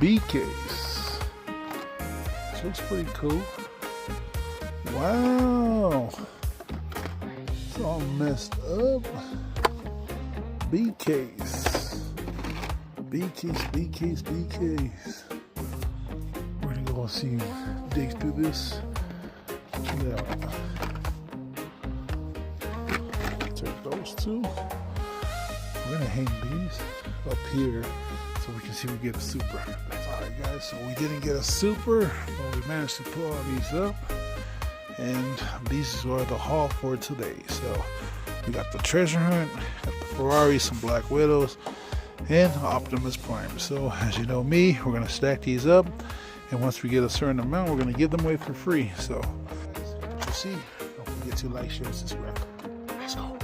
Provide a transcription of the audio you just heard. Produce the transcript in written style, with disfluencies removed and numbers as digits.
B case. This looks pretty cool. Wow. It's all messed up. B case. B case, B case, B case. We're gonna go see, dig through this. Yeah. Take those two. We're gonna hang these up here so we can see if we get a super. Alright guys, so we didn't get a super, but we managed to pull all these up. And these are the haul for today. So we got the treasure hunt, got the Ferrari, some Black Widows, and Optimus Prime. So as you know me, we're gonna stack these up, and once we get a certain amount, we're gonna give them away for free. So what you see, don't forget to like, share, subscribe. Let's go.